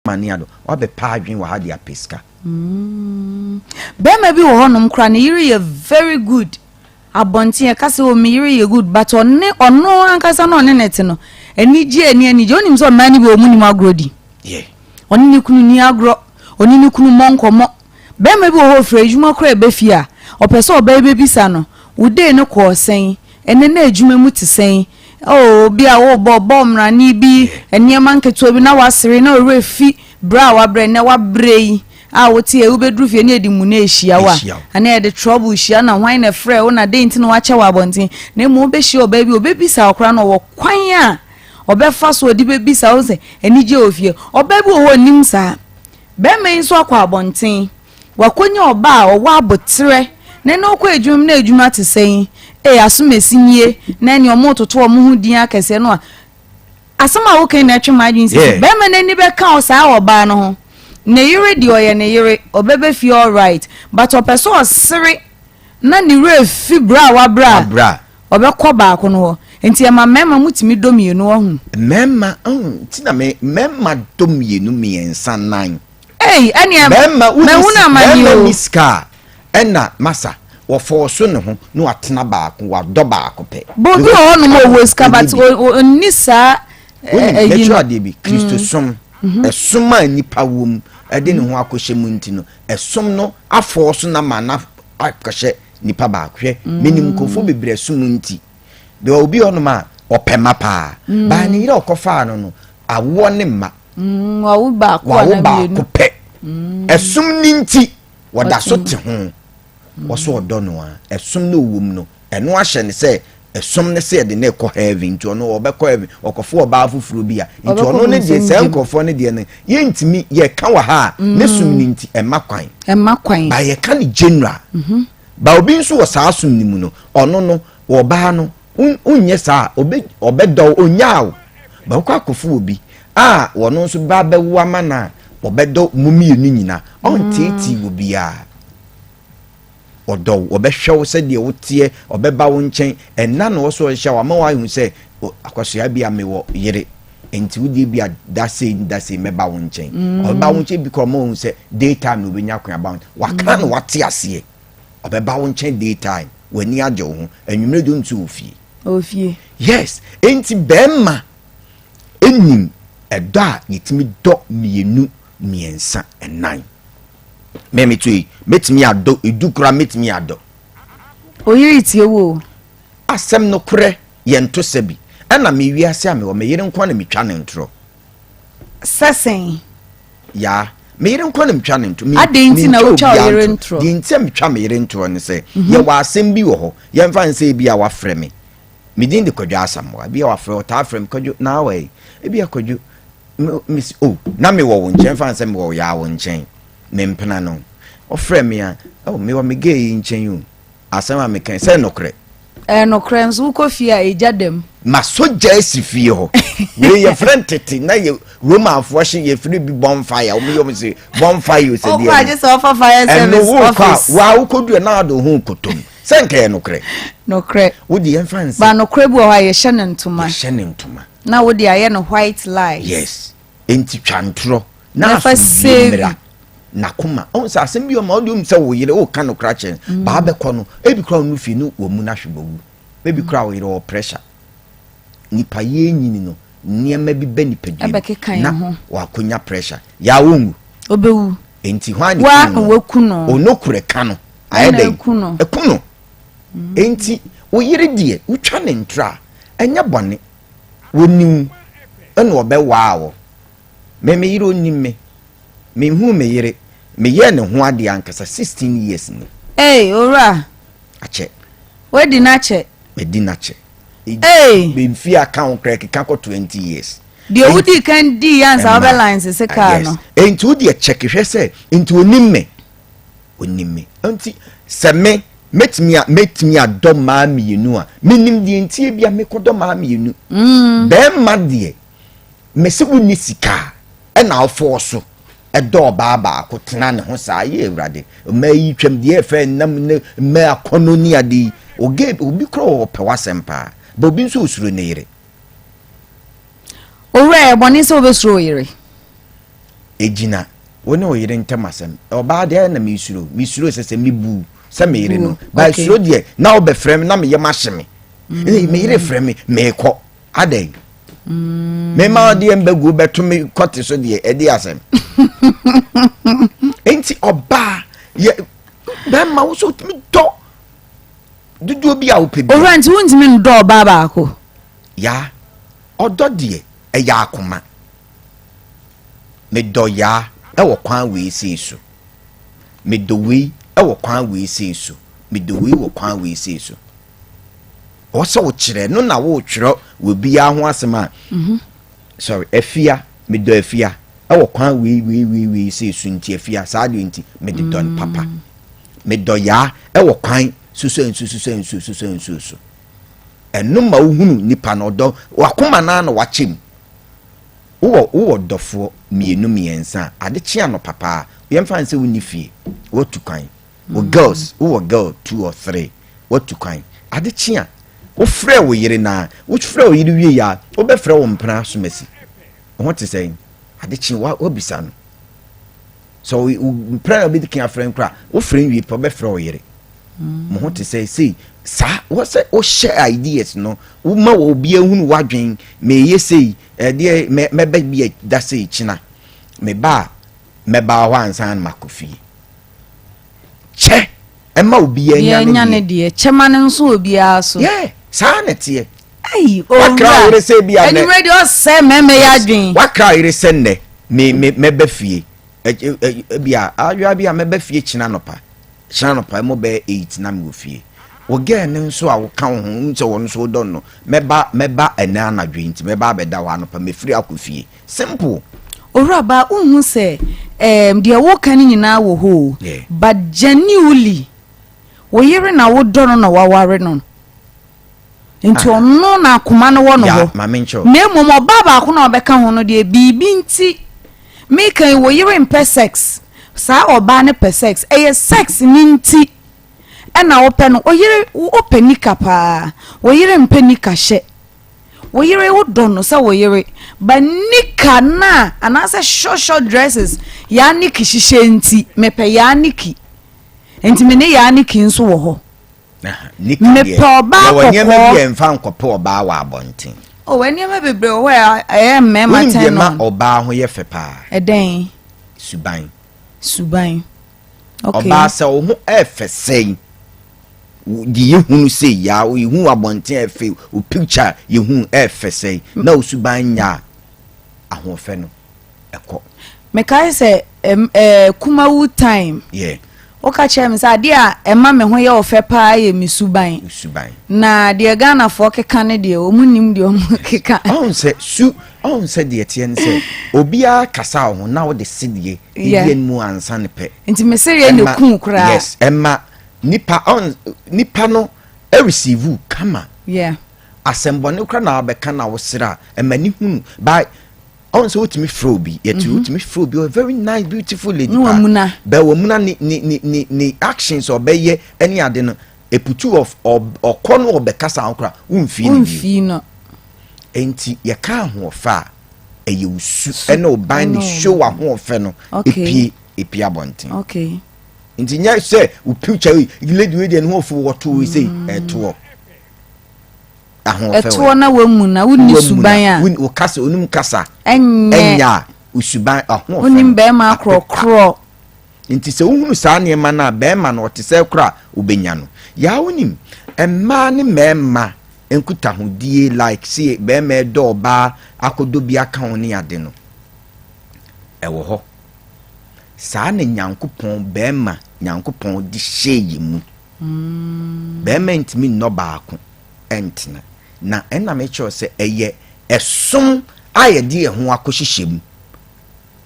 maniado obe pa adwen wa ha dia peska be ma bi wo honom kra ne yiri ye very good abontie kase o mi yiri ye good but onne ono ankasa no ne net no enije enije onim so mani bi o muni agrodi oni ni kunu ni agro oni ni kunu monkomo be ma bi wo ho fra ejuma kra be fia opese oba be bisa no ude ne ko sen ene na ejuma mu te sen oh bia wo bom na ni bi eniema nketo bi na wasere na orefi bra wa bre na wa brei woti e ubedru fie na edimu na ehia wa ana e de trouble hia na hwan na frɛ wo na de nti na wa kye wa abonten na mu obehia oba bi obebisa okra na wo kwan a obefa so odi bebisa wo se enije ofie oba bi wo nim sa be men so akwa abonten wakonya oba a owa abotre na na okwa ejum na ejuma te sen asumesinye na ni omototo omo hu din akese no a asama wo kan na atwe adwin si be men ani be ka o sa oba no ho ne yire di oye ne yire obebe fi all right but opeso osere na ni refi bra wa bra obekọ ba ko no enti e ma mema mutimi domienu ho mema ti na mema domienu miensa nan eni mema una mema miska ena masa wo forso ne ho na watena ba ko wa do ba ko pe bobi ho no mo wo ska but oni sa natural dey be Christo som esuma nipa wom ade ne ho akohye mu ntino esom no aforso na mana akohye nipa ba hwe minim kofo bebre sum nti be obi ono ma opema pa ba ne yire okofa no awo ne ma wawo ba ko na ko pe esum ni nti wada so te ho wo so odo no a esum no wom no eno ahye ne se esom ne se de na ekọ heaven nti ono obekọ heaven okofo oba afufuru bia nti ono ne de se nkofo ne de ne ye ntimi ye ka wa ha ne sum ni nti emakwan ba ye ka ni general ba obi nso wo saa sum ni mu no ono no wo ba no unye saa obedo onyawo ba okọ akofo obi wono nso ba bewa mana obedo mumi enu nyina ontiti obi odo obehwew se de wotie obeba wo nchen enna no so hya wa ma wa hu se akwasoa bia mewo yire enti wudi bia dase meba wo nchen obeba wo nchen bi ko ma hu se daytime no benya kwa about waka no wate ase obeba wo nchen daytime wani age wo anwumre do ntu ofie yes enti bemma enim edo a yitimi do mienu miensa enan memi tui metimi ado edukura metimi ado oyiri tie wo asem no kure ye nto sabi ana me wiase ame wo me yire nkwa na metwa ne ntro sesen ya me yire nkwa na metwa ne ntro adenti na wo twa yire ntro di ntem metwa me yire ntro ne se ye wa asem bi wo ho ye mfa nse bi a wa frɛ me medin de kodwa asam wa bi a wa frɛ o ta frɛ me kodwo na we e bi a kodwo miss na me wo nchen mfa nse me wo ya wo nchen mempena no ofre me a me wa me gay nchen yu asema me kan se nokre nokre nso ko fia ejadem ma soja esifie ho we ye friend tete na ye roman fo hye ye free bi bonfire o me yo me say bonfire se dia o just offer fire service office wa ukodu na ado hu kotom se nka ye nokre wodi ye fans ba nokre bu o ha ye hye ntoma na wodi aye no white lies yes enti twantro na afa Nakuma on sa asem bi o ma odum se wo yire o ka no krachen ba be ko no e bi kra no fi no wo mu na hwebowu e bi kra wo yire o pressure nipa ye nyini no niema bi be nipa dwem na wa konya pressure ya wongu obewu enti hwani wa ku no onokure ka no ayede ekuno enti wo yire die utwa ne ntra enya bone wonim ene obewa wo me yire onim me hu me yire me ye ne ho ade ankasa 16 years ni ora ache we di na che me di na che be mfi account crack ka ko 20 years de odi kan di answer over lines se ka no enti odi check hwe se enti onim me enti se me metimi adom ma mienu a menim de enti bia me kodom ma mienu be ma de me se woni sika e na afo edo baba ko tena ne ho sa ye ewrade ma yi twam de efe nam ne ma akono ni ade oge obi kro pe wasempa ba obi nso osuro ne yire ore boni so obesuro yire ejina woni o yire ntemasem oba de na misuro sese mibu se me yire no ba suro de na o be frem na me ye mahye me me yire frem me ko aden me ma de mbegu beto me kote so de e de asem enti oba ye ba ma wo so timi do dudu obi a wo pe bi o rent won't me do oba ba ko ya odo de e ya akoma me do ya e wo kwan we isi so me do we e wo kwan we isi so me do we wo kwan we isi so o so wo kire no na wo twero wo bia ho asema sorry afia me do afia e wo kwan we isi so nti afia saa de nti me de don papa me do ya e wo kwan susu eno ma wo hunu nipa no do wakoma na na wachem wo dofo mienu miensa ade chia no papa yem fan se woni fie wo tukwan wo girls wo girl 2 or 3 wo tukwan ade chia wo frɛ wo yire na wo frɛ wo yire wie ya wo be frɛ wo mpra so masi wo te sɛ ade chia wo bisa no so mpra obi dikin afrɛ nkra wo frɛ wie pa be frɛ wo yire mo ho te sɛ sei sa wo say o share ideas no wo ma wo bia hunu wadwen me yesei de me ba bia da sei china me ba ho ansan makofi che e ma obi anya ne de che ma ne nso obi aso yeah sa na tie ai o wakra ire se bia any radio say me yadwen wakra ire se ne me ba fie bia awia bia me ba fie china no pa mo be 8 na me wo fie ogen nso a wo kan ho nche won so don no meba ena anadwe nti meba beda wa no pa mefiri akofie simple oraba unhu se de wo kan nyina wo ho but genuinely wo yire na wo don no wa ware no nti onno na akoma no wo no ho na momo baba ko na obeka ho no de bibi nti me kan wo yire impe sex sa oba ne per sex sex ni nti ena open no oyire open nika pa oyire mpe nika hye oyire wo don no sa oyire ba nika na anase short dresses ya niki hihye nti mepe ya niki enti me ne ya niki nso wo ho niki mepe oba ko wanya me bi emfa nkope oba wa abonten o wanya me bebre wo ya mema ten no oba ho ye fe pa eden suban okay oba se wo ho efe sei di yehunu sei ya wo yehunu abonten efe o picture yehunu efe sei na osuban nya ahofe no eko me kai se kumawu time yeah o ka chem sa de a ema me ho ye ofe pa ye misuban na de Ghana fo keka ne de o munim de o keka on se de tien se obia kasa ho na wo de sidie yen mu ansa ne pe nti me serie ne kun kura yes ema nipa no receive kama yeah asembo ne kura na abeka na wo sira ema ni hunu by on so utimi frobi yet utimi frobi a very nice beautiful lady ba wamuna ni actions obeye any ade no a putu of okono obekasa ankra umfi no enti ye ka ho fa eye usu ena oban ni show ho fe no epi abonten okay enti nya say u picture lady we dey no fo what we say eto eto na wamuna wuni suban a wo kasa onum kasa enya usuban onim be ma krokro nti se uhunu saa ne ma na be ma na otese kra obenya no ya wonim emma ne mema enkuta hodie like see be ma do ba akodo bi aka ho ne ade no ewo ho saa ne nyankopon be ma nyankopon di hye mu be ma ntimi no baako entina na ena me cho se eye esom ayedi ho akoshihyem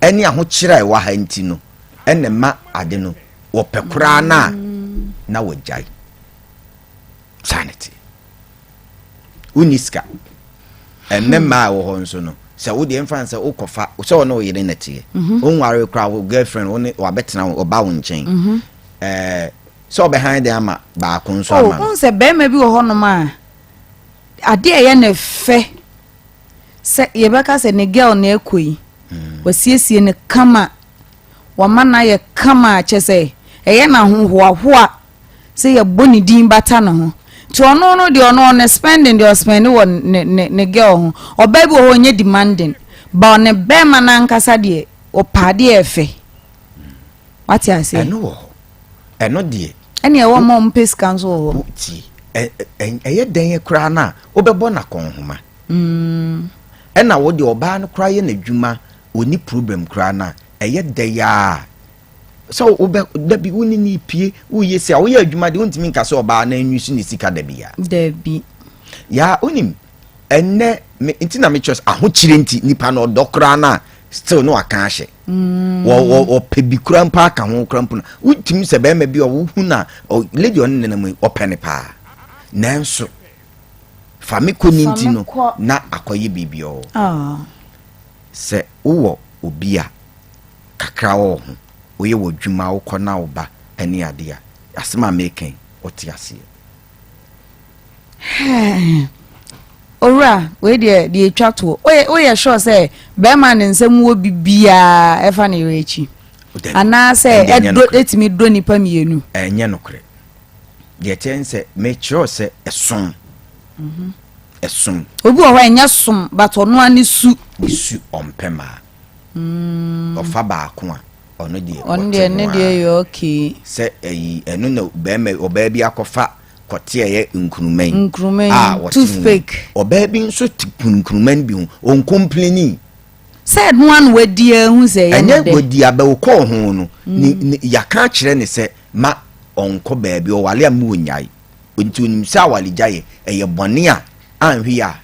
eni aho kira e wa ha nti no ene ma ade no wo pekura na wajai sanity uniska enne ma wo ho nso no se wo de emfa nse ukofa se wo no yire natie onware kra wo girlfriend wo wa betena oba wo nchen so behind them ba ko nso ama no se be ma bi wo ho no ma ade ye na fe se ye beka se ne girl na ekoi wasiesie ne kama wama na ye kama chese eye na hohoa se ye boni din bata no ho ti ono no de ono ne spending de spend wo ne girl ho oba bi ho nye demanding ba ne be ma na nkasa de o pade efe what you say eno de ene e wo mo mpes kanzo ho ti eye den ye kra na obebo na kon homa ena wo de oba no kra ye na dwuma oni problem kra na eye de ya so obe da bi woni ni pie wo yesi a wo ye adwuma de wontimi nka so oba na anwusu ni sika da bi ya da bi ya onim enne ntina me chos ahokyire nti nipa no dokra na still no aka ahye wo pebi kura mpa aka ho kura mpo na wontimi se be ma bi wo hu na lady on ne na mu opene pa nanso fami ko ninti no na akoye bibio se wo obia kakra wo ho oye wo dwuma wo kona wo ba ene ade a asema meken oti ase ora we de twato oye sure say be man nsem wo bibia efa na rechi ana say etimi do nipa mienu enye nokre de chense me sure say esom esom obi o wa enya som but ono ani su ompema ofa ba ko a ono de ne de yo okay se enu na be me oba bi akofa kote ye nkrumen toothpick oba bi nso nkrumen bi on complaining said one we die hu say ye ne de enya aba wo ko ho no ni yaka kire ne se ma onko ba bi o wale am wonyai onti onim se awale jaye eye bone a anhwe a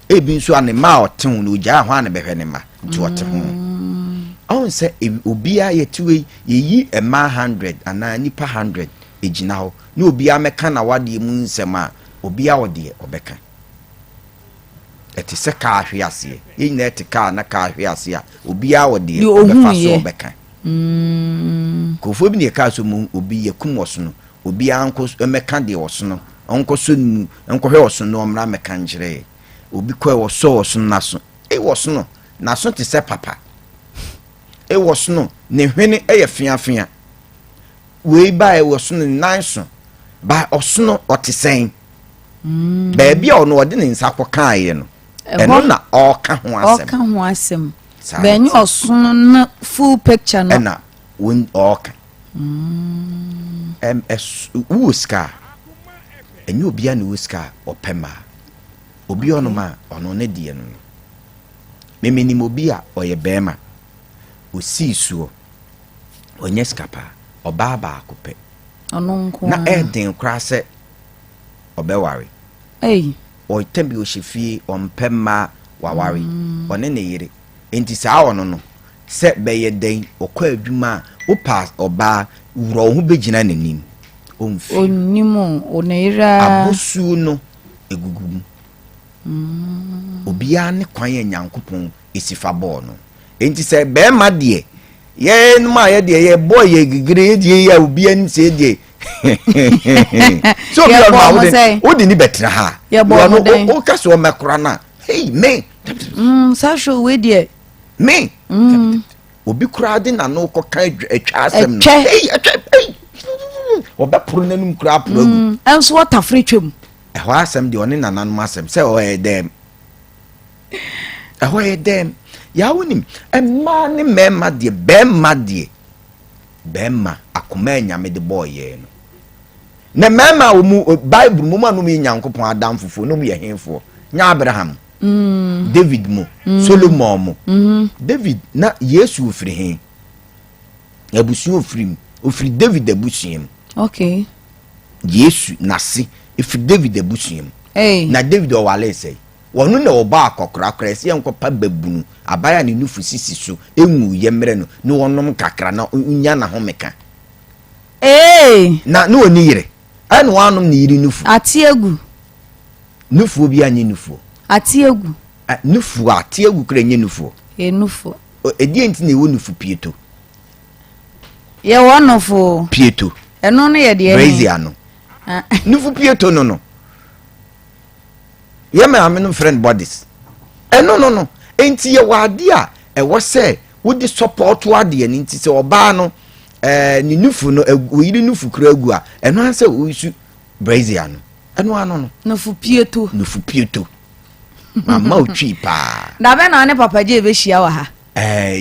ebi nso ane ma oten no gya ho ane behwe ne ma nti ote ho on se obia yetuwe yeyi ema 100 ana nipa 100 ejina ho ni obia meka na wade mu nsem a obia wode obeka eti se ka ahwe ase ye na eti ka na ka ahwe ase a obia wode obefa so obeka kofo bi ne ka so mu obi yekum woso no obia anko meka de woso no onko so nu enko hwe woso no omra meka njire obi kwa woso na so woso no na so te se papa woso no ne hwene eye fiafia we ba woso no nanso ba osono otisen ba bia ono ode ne nsa koka ye no eno na oka ho asem benyi osono na full picture no na won oka uska enyi obia na uska opema obi ono ma ono ne die no memeni mobia oye bema osi suo onye skapa oba ba akope ono nko na eden kra se obeware o tembi o shefie ompema waware one ne yire enti saa ono no se beye den okwa adwuma o pass oba wuro ho begina nanim omfi onimo onira abosu no egugu obia ne kwan ya nyankopon esifa bo no enti se be ma de ye nma ye de ye boy ye gigire de ya obia ni se de so bi on ma wo de ni betra ha wo ka so makura na hey me sa show we de me obi kura de na no ko kan atwa asem no hey oba pro nanum kura pro enso what afretwem ho asem de oni nananum asem se o dem ya wonim emma ne mema de bema akoma nyame de boy ye no na mema wo mu bible mu manu mi nyankopon adam fofo no mu ye henfo nya abraham david mu solomon mu david na yesu ofiri hen abusu ofiri david abusiem okay yesu nasi ofiri david abusiem na david o wale sei wonu na oba akokra krese enkopa babunu abaya ne nufu sisi so enwu yemre no ne wonom kakra na nya na homeka na no oni yire ene wanom ne yiri nufu atiegu nufu obi anyi nufu atiegu nufu atiegu kra nye nufu nufu edi enti ne wo nufu pieto ye wonofo pieto eno no ye de crazy ano nufu pieto no ye me amenu friend bodies no enti ye wade a wo se wo di support wade ni nti se oba no ni nufu no oyiri nufu kura agu a eno anse wo isu brazier no eno ano no nufu pieto mama otwi pa da be na ne papa je be hia wa ha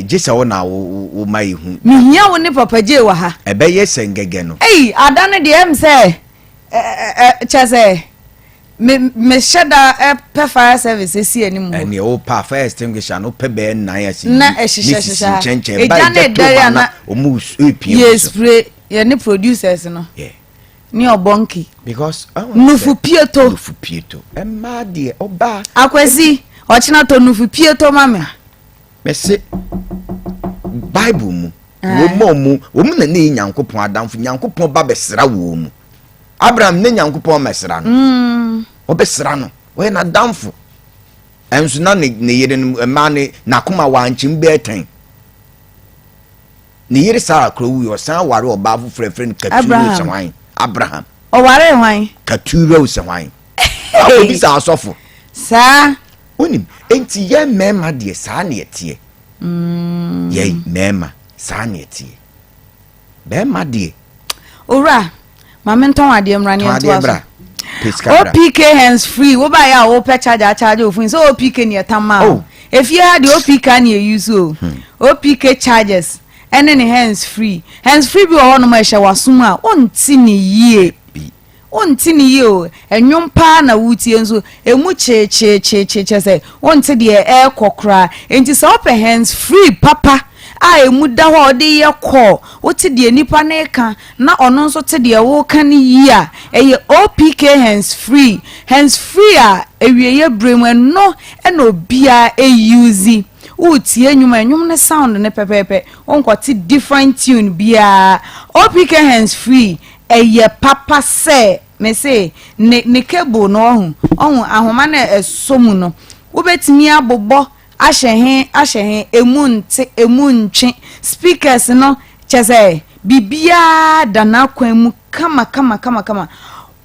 jesa wo na wo mai hu mi hia wo ne papa je wa ha ebe ye sengege no ada ne de em se chese me shada pe fire service si animu ene o pa fire extinguisher no pe be na ya si na ehihihihia chenchen ba je na o mu epie yes spray ye ne producers no yeah ni obonki because nufu pieto emma de oba akwesi ochina to nufu pieto mame me se bible mu wo mu na ne nyankopon adamfo nyankopon ba besra wo mu abraham ne nyankopon mesra no obesra no we na damfo enso na ne yere ma ne nakoma wanchim be eten ne yere sa akrowu yo san ware oba frefren katuru sanwan Abraham o ware hwan katuru sanwan obi sa asofo sa onim enti ye mema de sa na yetie ye mema sa na yetie be ma de ora mama nton ade mra ne nto aso Piscabra. OPK hands free wo ba ya wo pe charge ofin so OPK ne etama if you had the OPK na you use OPK charges and then hands free bi wo no ma hye wasum a onti ne yie o enwom pa na wutie nso emu che say onti de e kokra enti so open hands free papa a emu da ho de ye kɔ wote de nipa na eka na ɔno nso te de wo ka ne yi a eye OPK hands free a ewieye brem no na obia use utie enwum ne sound ne pepepe onkwati different tune bia OPK hands free eye papa se me say ne cable no ohun ahoma na esomu no wobetimi abobɔ ahye emuntwe speakers no chese bibia dana kwan mu kama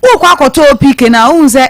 wo kwa akoto OPK na unze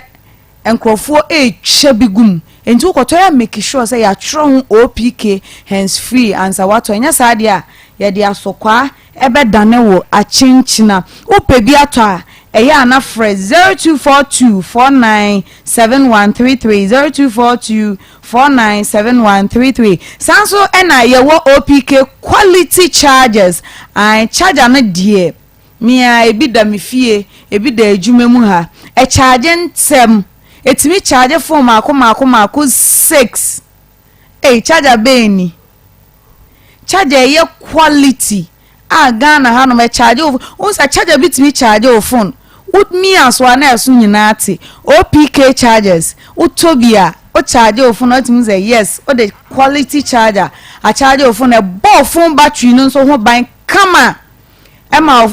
enkrofo etwa bigum enti ukoto ya make sure say ya tro OPK hands free answer wato enya saade a ye de asokwa ebe dane wo achinchina upe bi ato a eya na fresh 0242497133 0242497133 sanso ena ye wo OPK quality charges and charger na die mia ebi da mefie ebi da adwuma mu ha e charge ntem etimi charge for mako 6 charger beni charger ye quality Ghana ha no me charge unsa charger bitimi charge o phone with me as one else nyina ate OPK charges utobia o charge o phone atimi say yes o the quality charger a charge o phone e bo phone battery no so ho ban kama ema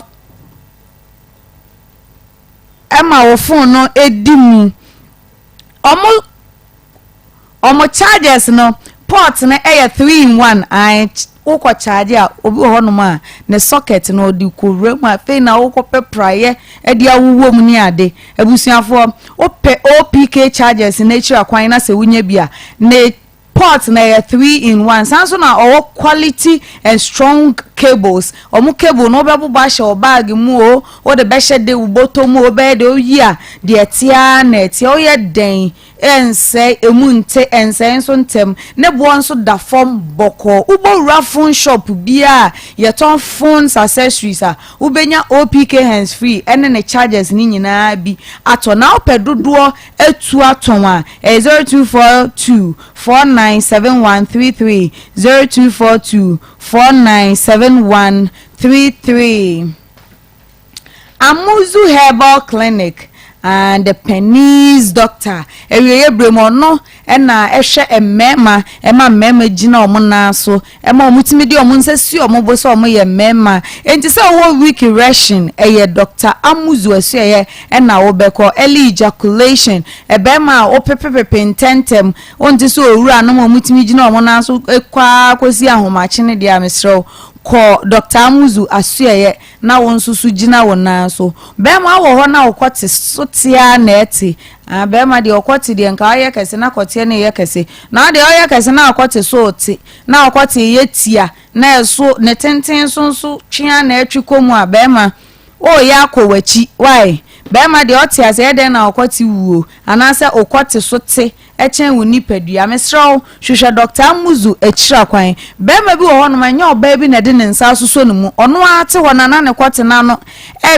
o phone no edimu omo charges no port na 3 in 1 woko charge a obi ho no ma ne socket no di kowura mu afi na woko pepraye e dia wuwo mu ni ade abusuafo ope OPK charges nature akwan na se wunya bia ne port na 3 in 1 sanso na owo quality and strong cables omu cable no be buba hye bag mu o de be hye de uboto mu o be de oyi a de etia na etia o ye den ense emunte ense enso ntem ne bo nso da form boko ubowura phone shop bia ye ton phones accessories a ubenya OPK hands free ene ne charges ni nyina bi ato na opedodo etu aton a 0242497133 0242497133 Amuzu Herbal Clinic and the Pennies Doctor eweye bremo no na ehwe emmema mema gina omo na so ema omutimi di omo nsesi omo bo so omo ye mema enti se wo week ration eye Dr. Amuzu asu eye na wo beko early ejaculation ebema o pepepepe intentem onti so owura no omutimi gina omo na so kwa kosi ahomache ne dia mesrew ko Dr. Amuzu asuye na won susu gina wona so be ma wo ho na okwoti sotia na eti be ma de okwoti de nka aye kese na kote na ye kese na de aye kese na okwoti so oti na okwoti ye tia na eso ne tenten so twia na atwi komu a be ma o ya kowachi why be ma de oti ase de na okwoti wuo anase okwoti so te echen wuni pedua mesraw hwehwe Dr. Amuzu echira kwan be ma bi wo ho no manya oba bi na de ne nsa soso no mu ono ate ho na ne kwoti na no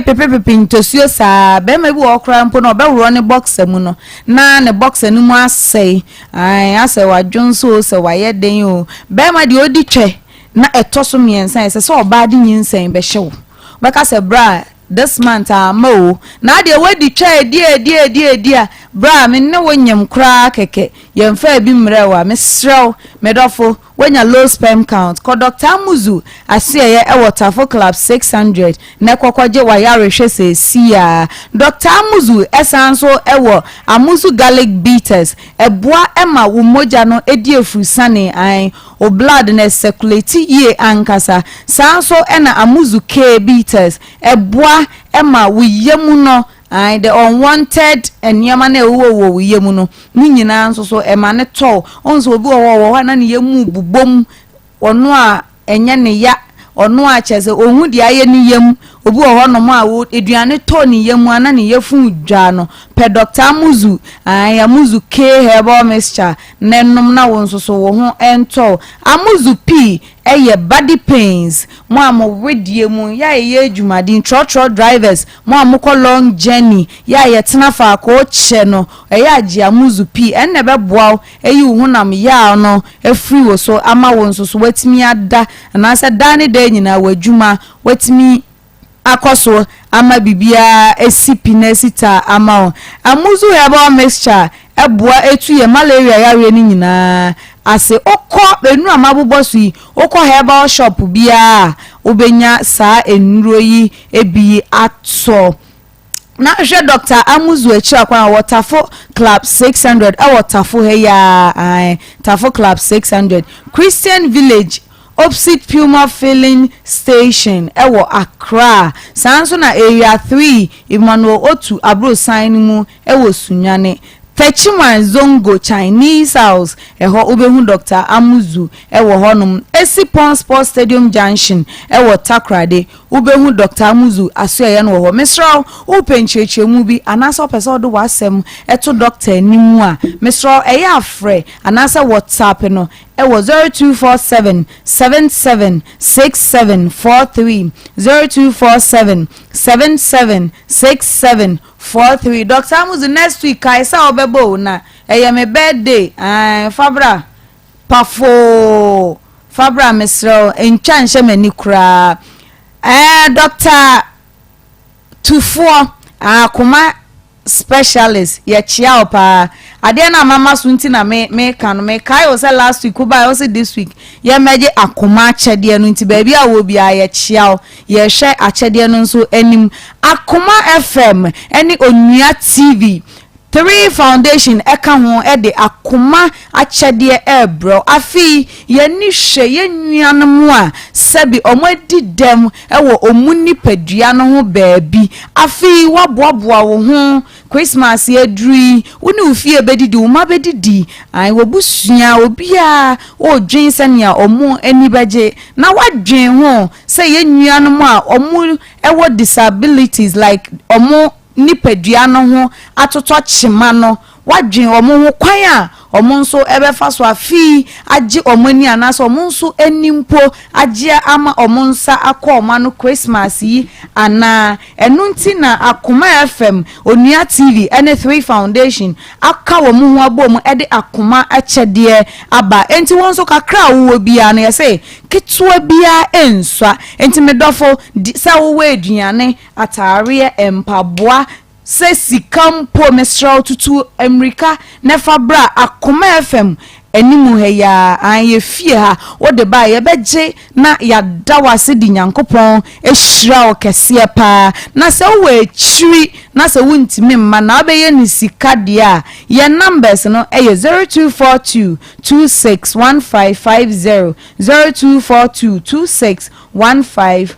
pepepepe ntosuo saa be ma bi wo kra mpo no obewro ne boxer mu no na ne boxer no mu asei ase wadwonso se waye den o be ma de odi twe na etoso miensan ese so oba de nyinsan be hyew beka se bra this month mo na de wedi twa die bra me ne wonyam kra keke yemfa bi mrewa mesrew medofo wenya low sperm count ko Dr. Amuzu asiye Tafo Club 600 ne kokwaje wayare hwese sia Dr. Amuzu esanso Amuzu garlic bitters eboa ema wo moja no edi efurusane an o blood na circulate ye ankasa sanso ena Amuzu K bitters eboa ema wo yemu no and the unwanted and yamane wo yemu no ni nyina nso so ema ne to onso obi wo na ne yemu bubom ono a enye ne ya ono a chese ohun dia ye ne yemu obi wo no ma wo eduane to ne yemu ana ne yefun dwa no pe Dr. Amuzu Amuzu K herbal mixture nenum na wo nso so wo ho ento Amuzu P body pains mo am wedie mu ya ye adwumadin trotro drivers mo am ko long journey ya ye tena fa ko che no age Amuzu P enne be boaw hunam ya no free wo so ama wo nso so watimi ada na se dane da nyina wadwuma watimi akoso ama bibia esipi na sita ama Amuzu herbal mixture eboa etu ye malaria ya we ni nyina ase okọ enu amabubosu yi okọ herbal shop bia obenya saa enuro yi ebi ato na hwe Dr. Amuzu echira kwa Tafo Club 600 Tafo heya Tafo Club 600 Christian Village opposite Puma filling station Accra sanso na area 3 Emmanuel Otu abro sign mu Sunyane Techiman Zongo Chinese house ubehu Dr. Amuzu honum Esipon Sports Stadium Junction Takrade ubehu Dr. Amuzu asuye no ho mesraw upencheche mu bi anasa pese do wasem eto doctor nimu a mesraw afre anasa WhatsApp no 0247 776743 0247 776743 Dr. Amuzu next week kaisa obebo na my birthday Fabra Pafo Fabra mesraw enchanche mani kura Dr. Tufo Akoma specialist ye chia opa ade na mama sunti na me kan me kai o say last week o say this week ye meje Akoma achede no nti ba bia wo bia ye chia ye hwe achede no nso anim Akoma FM eni Onua TV 3 foundation eka ho de Akoma achede bro afi ye ni hwe ye nuanom a sabi omadi dem wo omuni padua no ho baabi afi waboaboa wo ho Christmas ye dri woni ufie bedidi wo ma bedidi ai wo busua obia o dwen sania omo ani beje na wadwen ho say ye nuanom a omo disabilities like omo nipadua no ho atoto chima no wadwen omo ho kwan a omo nso ebefa so afi agi omo ni anaso omo nso enimpo agi ama omo nsa akọ omo no Christmas yi ana enunti na Akoma FM Onua TV ene 3 foundation aka wo mu ho abom ede Akoma achede aba enti won so kakra wo bia na yese ketua bia enswa enti medofo sa wo aduane atare empaboa se sikampo mesraw tutu America nefa bra Akoma FM enimu he ya anye fie ha wo de ba ye beje na ya da wase di Nyankopon ehira o kese pa na se wo echiri na se wuntimi mma na obeye ni sika de a ye numbers no eye 0242 261550 0242 261550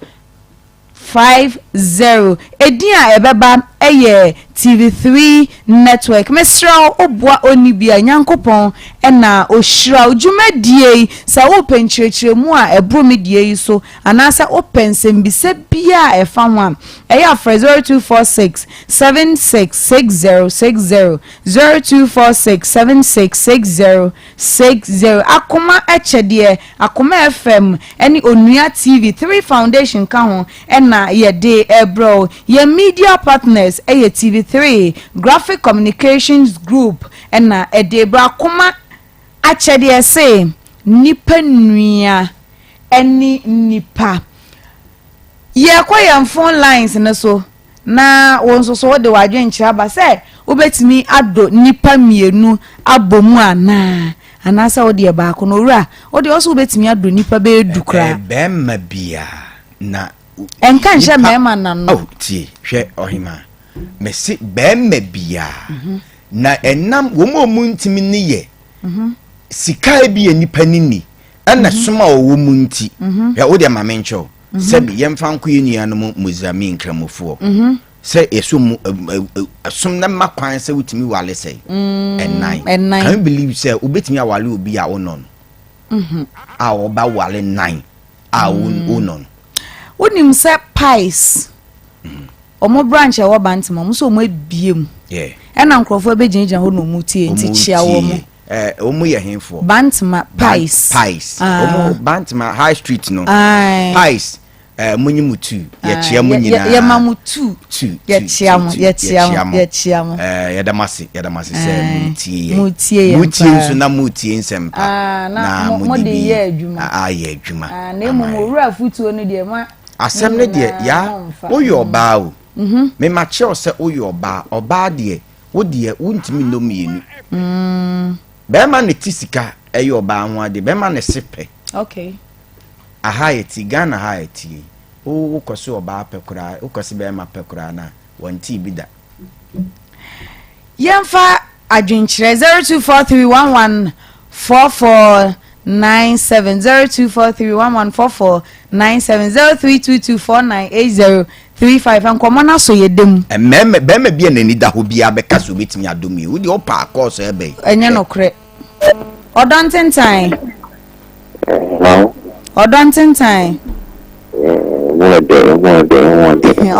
edia ebeba eye TV3 network mesra obua onibia Nyankopon na ohyira odwumadie sa wo penchirechiremu a ebromedie so anasa opensem bise bia efa ho a eya 0246 766060 0246 766060 Akoma echede Akoma FM eni Onua TV3 Foundation ka ho na ye de ebro ye media partners eye TV3 Graphic Communications Group na edebra Akoma achede say nipa nua eni nipa ye kwaya phone lines ne so na wonso so de wadwen kira ba say obetimi ado nipa mienu abomu ana sa odi e ba ko no wura odi oso obetimi ado nipa be dukra be ma bia na enka nje mema na no oh tie hwe ohima mesi be ma bia na enam wo mo ntimi ni ye sika bi nipa nini ana soma wo mu nti ya wo de ma mencho sebi yemfa nko yenu no Mozambique nkramofo se esum asum na makwan se wutimi wale sei enai can you believe say obetimi awale obi a wono a wo ba wale 9 a wono wonim se pies omo branch e wo bantima mo so omo ebiem ena nkrofo be ginja ho no mu tie nti chia wo mo omo ye henfo bantima pies omo bantima high street no pies munyi mutu ye chia munyina ye mamutu ye chia mo ye damasi se mutie so na mutie nsempa na mo de ye adwuma ye adwuma na emu owura futuo no de ma asem ne de ya wo yo ba o me ma che o se wo yo oba de wo de wuntimi no mienu be ma ne tisika eyo ba ho ade be ma ne sepe okay ahayeti Ghana hayeti o koso oba pekura o kosi be ma pekura na wanti bida yemfa adwenkyere 0243114497 0243114497 0322498035 ankomo na so yedem be ma bia nani da ho bia be kaso betimi adomi wo de opa course ebe enye no kre odontentan odontentan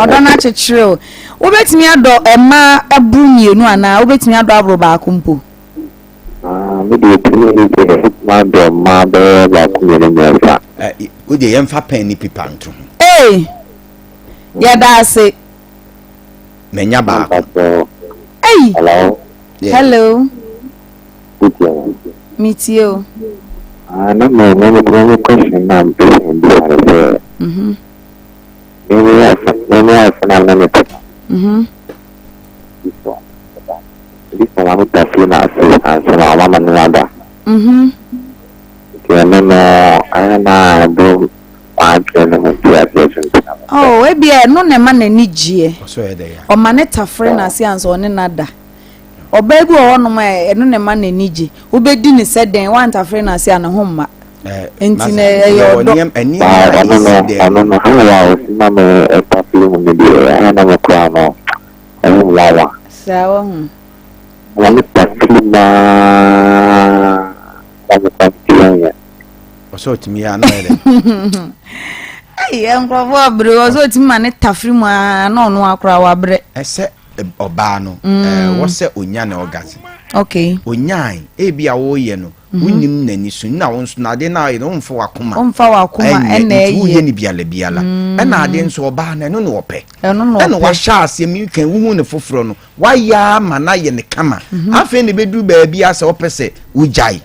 odona chechiro obetimi ado ema abru mienu ana obetimi ado abro ba akompo me de tini ma do ma be ba kumene mefa wo de yemfa pen ni pipa nto ya da se menya ba hello meet you no me question na person bi are me final na me this one ta fina so na mama nada ke no ana do padre no pia ebia no ne ma na nigie so e de ya o ma ne tafre na se anso ne nada oba bi o no ma eno ne ma na nige obedi ne se den wan tafre na se an ho ma enti na yo do eni no hawa na me papi mo me dia ana mo kwa no enu lawa sawa wani papi na ana papi ya so timi ya na ele enkrofo bre o so timi ma ne tafre mu na no akra wa bre ese oba no wo se onya na ogasi okay onyan bia wo ye no unim nani so na won so na de na ye no mfa wakoma ene ye ni biala na ade nso oba na no no ope ene wa sha ase mi kan wuhu ne foforo no wa ya ma na ye ne kama afa ne bedu ba bia se opese ujai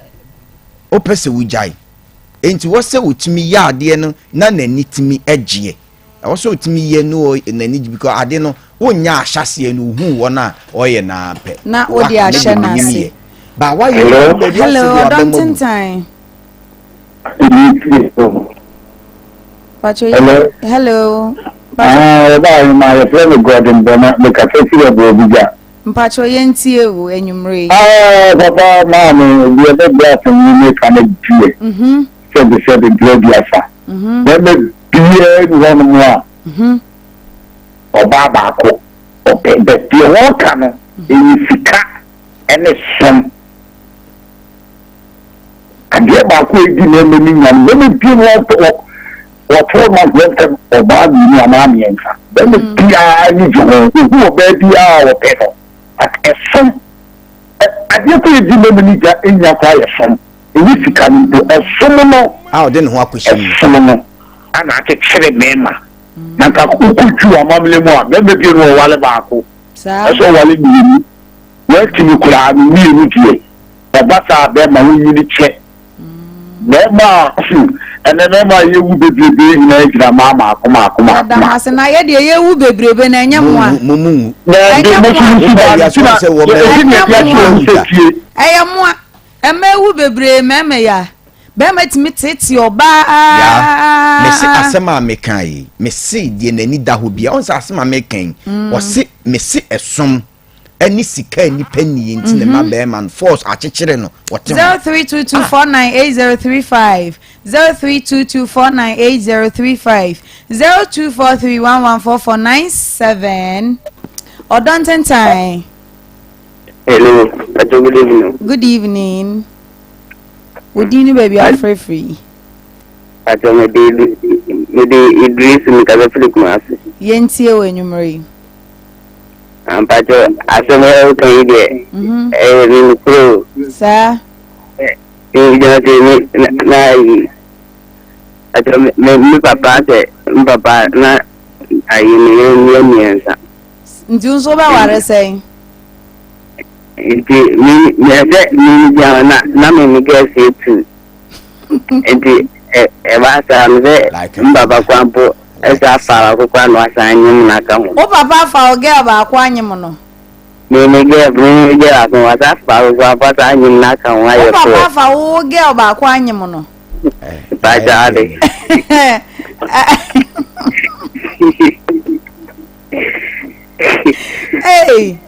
enti wo se utimi ya ade no na nani timi agye wo se utimi ye no nani because ade no wonya ahyase no hu wona oye na pe na odi ahye na ase Ba why you hello, don't time. Hello. My friend Gordon Bona, the cafe of Bobija. Mpacho yentie wo enyumre. Papa, mama, the other glass and you make an egg. Said the Globiasa. Then the beer one more. Or Babako. Okay, but the water in Sika and a son. And the Baku is the name and let me be what 4 months later, or Babi and then the PI who obey the hour of people. At a son, I get to the in your quiet son. In which you can do a summoner. How then what we say? Summoner. And I take Sherry Mema. And I could put you a mammy more. Then the people will Walabaco. That's all I need. Where can you cry me with you? But that's our them and we need to check. Never, and then you will be doing the Mama, Akoma. Damas and I will be brave and I am one. I am one. And me will be brave, Mamma. Bemet meets your bar. Messi Asama Mekai, Messi, the Nenida who be also Asama making, or sit Messi a sum. Any sick any penny into the Mabeman force at Chireno. 0322498035 0322498035 0243114497 or don't time. Hello, good evening. Good evening. Would you baby are free? I told my baby, maybe it dreams me because of the Yentie when you marry. I'm part of Asama Canadian. Sir, you just I told me, Papa, Papa, not I mean, do so about what I say. Me, me guess it too. And a master, like Papa Quampo. As I found a quan was I knew not come. Oh, Papa, for a girl about Quanyamono. May get bring me up was I found what I knew not come. Why, Papa, for a girl about Quanyamono. By Daddy. Hey,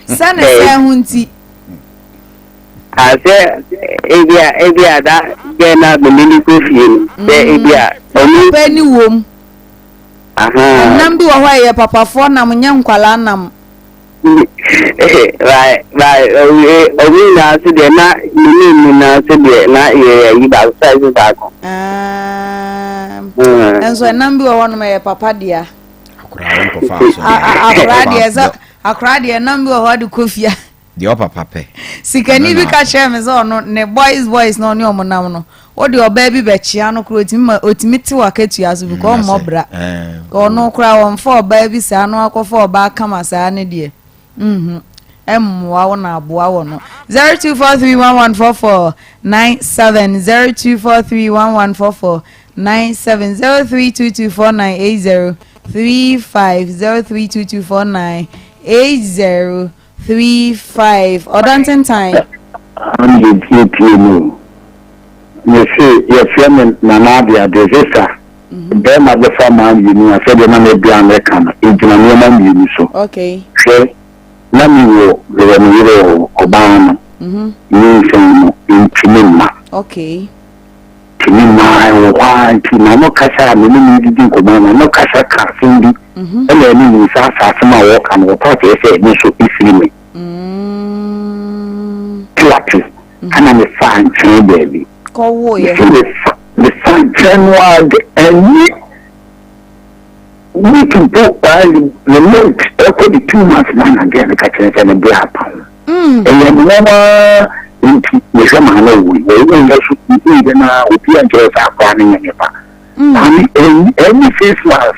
son, Hunty. I said, Avia, that get out the mini coffee. There, penny womb. Nam do away, Papa, for Nam young Qualanam. Right, we now to the not, you now to the not here, you outside the back. And so a number of one of my papa dear. I cried a number of what coffee. The upper papa. See, can you catch him as on ne boys no your monamno. What do your baby bechiano create him ultimate to a catch as we call mobra. Or no crow on 4 babies, I know I for back come as I need dear. Wawana Buawano 0243114497 0243114497 0322498035 0322498035 or dancing time. I'm the GPU. You see, your friend Nanadia, the sister. Then at the farm, you know, I said, the man will be American. It's an American, so. Okay. Let me go, the Obama. In Timima. Okay. Timima, I want to know Casa, no Obama, no Casa Cassindi. And then you saw some walk and what I said, no so easily. And I'm a fine train, baby. Call the fine train was and we can go by the note, the 2 months man again, the catching and a black pound. And then never into some manner, we will should be now with the angels are running in your back. Any face mask,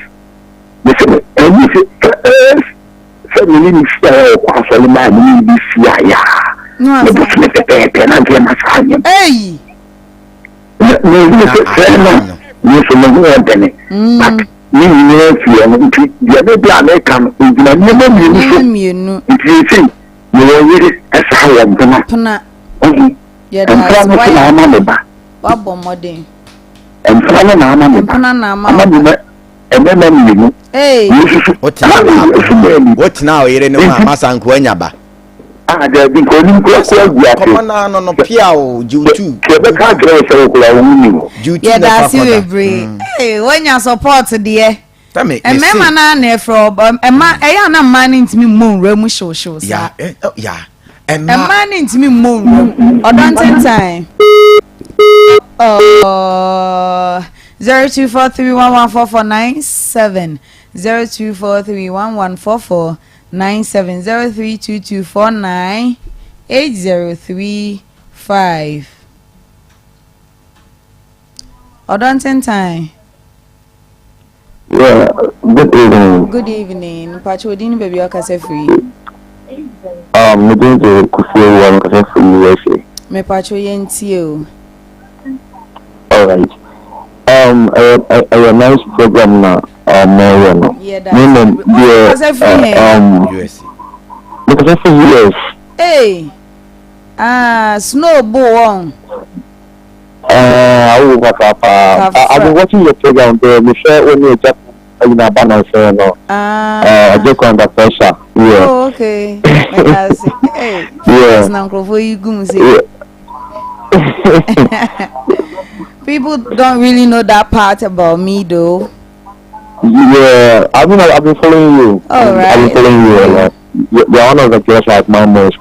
any face, so many quite a man in this year. No, the pen and get my son. Hey! No, you know, the other plan may come into my new. If you think you will read it, esa wo mpena pena yeah that's why ama me ba wa bɔ mmɔden mpena no na ama me mpena na ama me emema mi Otina oyere ne ma masanko anyaba there be ko ni ko agu ate komana no pia o jutu ke ka kire se ko la wuni jutu yeah that's it when you support there emema na na from ema eya na man ntimi mo nra mu show sa yeah ema na ntimi mo nra odon time 0243114497 0243114497 0322498035 odon time. Yeah, good evening. Good evening. Pachodini baby okase free. Me going to Kufuor one okase free USA. Me pacho yenti o. All right. A nice program na no. Yeah, that's USA. Because for US. Hey. Snowball on. I've been watching your program there. We share when you just in a banner say no. Just under pressure. Yeah. Oh, okay. That's it. Hey. Yeah. Now for you go say. People don't really know that part about me though. Yeah, I've been following you. All right. I've been following you. You're one of the girls like my most.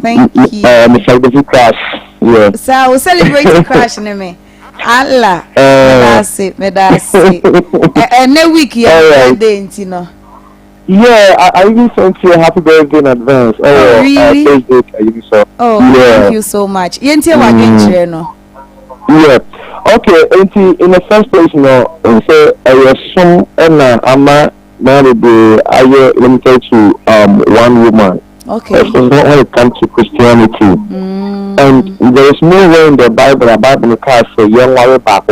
Thank you. Mr. David Crash. Yeah. So I will celebrate the crash in me. Allah. That's it. And next week yeah, day, you know. Yeah, I even sent you a happy birthday in advance. Oh, really? Facebook, oh, yeah. Thank you so much. Yenti wa gentre no. Yeah. Okay, in the first place, no, say some ama married I limited to one woman. Okay. It's not when it comes to Christianity. And there is no way in the Bible cast say young warrior back.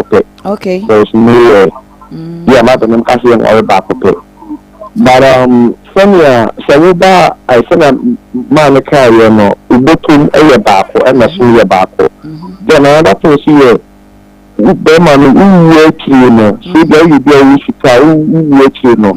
Okay. There is no way. Yeah, my Bible cast young warrior back. But Sonia, Saruba, I said a man car, you know, Ubutum a back and a senior back. Then another thing here. Bema no work you know so there you be we sika work you know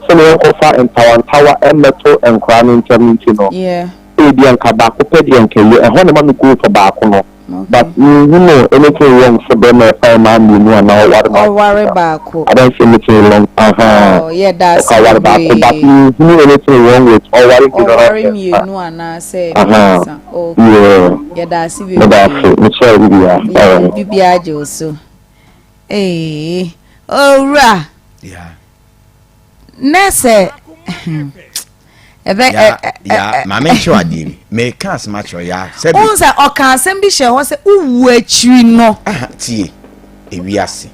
so no offer empower and metal and crown intermediate no yeah e bi anka ba ko pedi anka ye e ho ne ma no go for ba ko no but you know anything wrong for them man you know na worry ba ko I don't see anything wrong oh yeah that's worry ba ko but you know anything wrong with worry you know and say oh yeah that's it yeah so eh ora yeah nese mama ncho adi me can smash ya say on say o kan asem bi she ho say uwu achiri no tie ewiase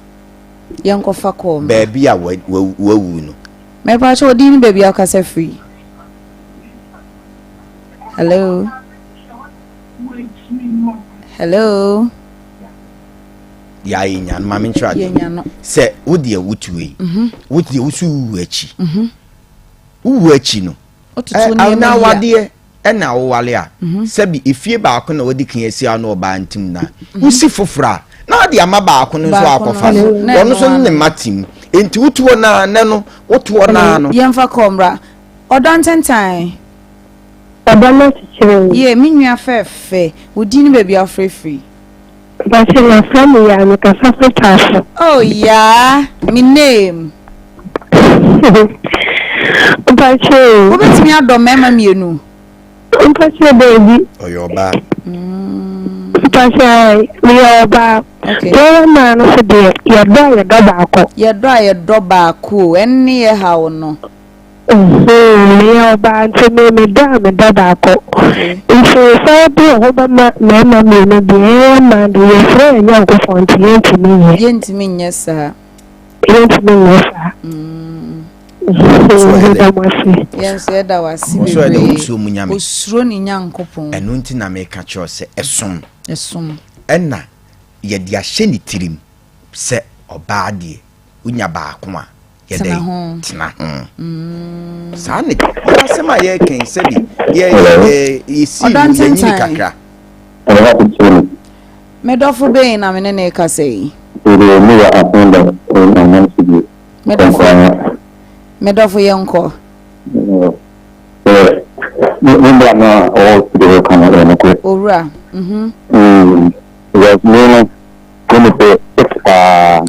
yankofa ko baby a wawu no me pa cho din baby akase free hello ya yinya no mama ncho adi say wodi awutuwe wodi wusu uwu achi no na wade na wowale a sabi efie baako na wodi kan asi ano oba ntim na usi fofora na wade ama baako no so akofa no wono so ne matim enti wutuo na ne no wutuo na no yemfa komra odontentan Abana chichire ye minua fefe wodi ni baby afrefree but my family ya me ka fafa oh yeah my name Mpache. Obetimi adom mema mienu. Mpache baby. Oyoba. Mpache oyoba. Okay. Yo na no se de ye do baako. Enni ye hawo no. Oyoba nte me do baako. Ifo fa bi ho ba mema mienu de ma de ye fre nya ko fonti yentimi nye sa. Yes, da wasi be. Osuro ni nyankopon. Enu nti na me ka cho se esom. Enna ye dia hye ni tirim se obaade unya baako a tena ho Sane ya sema ye ken sebi ye isi ye kakra medofo be na me ne ka sei medofo ye nko ora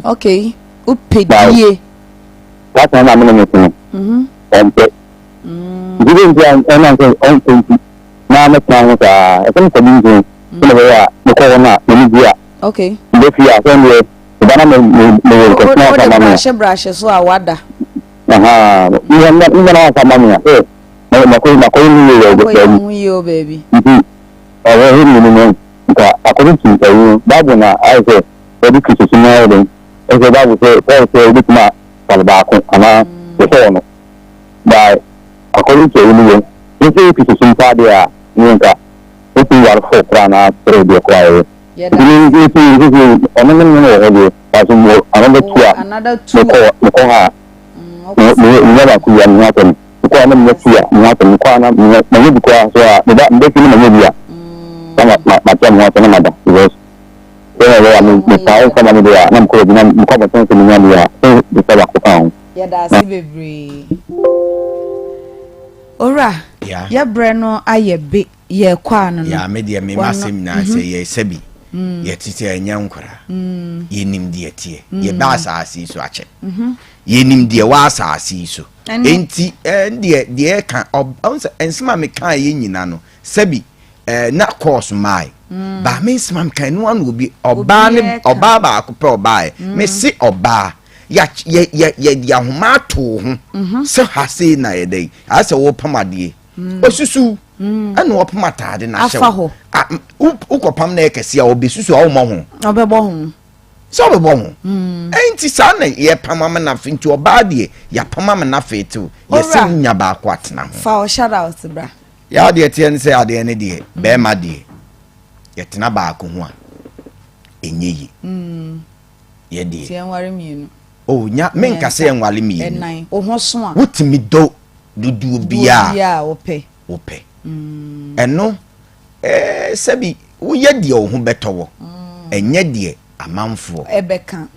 okay upedie that's why I'm not going to didn't and on now I'm trying to I think okay if you are somewhere brush so awada you baby according to the Bible now I say education as the Bible say with my and by according to you if you is some party if you are for prana trade acquire another two never could happen ora ya breno aye be ye kwa no ya me de me masem na say ye sabi ye tete anya nkora ye nim de tie ye ba asasi so ache ye nim de wa asasi so enti de ka ensema me kan ye nyina no sabi na course mai ba me ensema me kan no an obi oba ne oba ba akopɛ oba me si oba ya homa to ho se hase na ye dai ase wo pamade osusu ana wo pamatade na hye ukopam na ekese a obesusu a wo mo ho obebo ho so obebo ho enti sa na ye pamama na finti oba de ya pamama na fetu ye se nya ba akwatena ho fa o shout out bra ya de tie ne se ade ne de be ma de ye tena ba ko ho a enyeyi ye de tie nware mienu oh nya menka se enwale mienu enan o ho so a wotimi do dudu bia ope eno sabi wo ye de o ho betowo enye de amanfo ebeka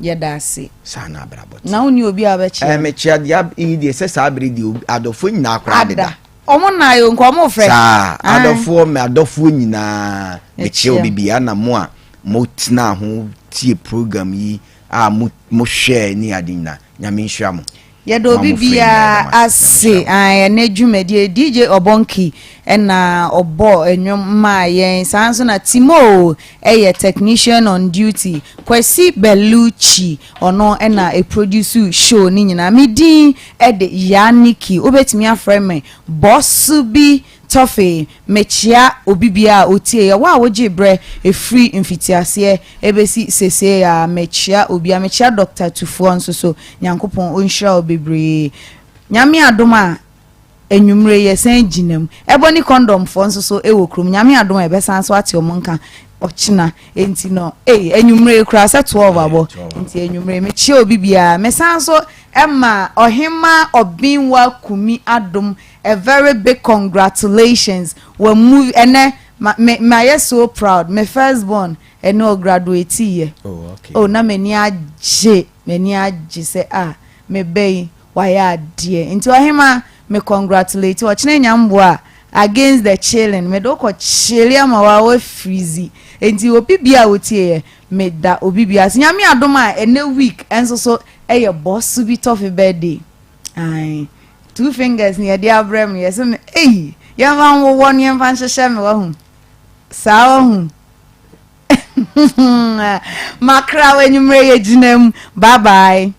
ye da ase sana abrabot na oni obi abeche me chia dia de se sabri de adofo nyina akra de omo na yo nko omo fre sa adofo nyina me chia obi bia na mo a mo tina ho tie program yi a mo share ni adina nyame nhwa mo yedo bibia ase na dwumade DJ Obonki na obo enwom ma yen sanso na Timo technician on duty Kwesi Beluchi ono na a producer show ni nyina medin de Yaniki obetimi afreme boss bi Tofe mechia obibia otie ya wa woje bre e free infitiase ebesi sese ya mechia obia mechia Dr. Tufuo nso so nyankopon onhira obebre nyame adoma enwumre ye san ginam eboni condom fo nso so ewo krom nyame adoma ebesan so ate omonka ochina enti no enwumre kura se 12 abo enti enwumre mechia obibia mesan so Emma Ohima Obinwa Kumi Adum, a very big congratulations. We move and my so proud. My firstborn and no graduate here. Oh, okay. Oh, na menia say me bay why dear. Into Ohima me congratulate you. Nyambwa against the chilling. Me doko chilia mawa freezy. Enti obibia wotie me da obibia. Nyame adoma ene week enso so your boss to be tough birthday. Aye. 2 fingers near the abrem, yes. Hey, young man will 1 year fan shame. Sound Macra when you marry a ginem. Bye bye.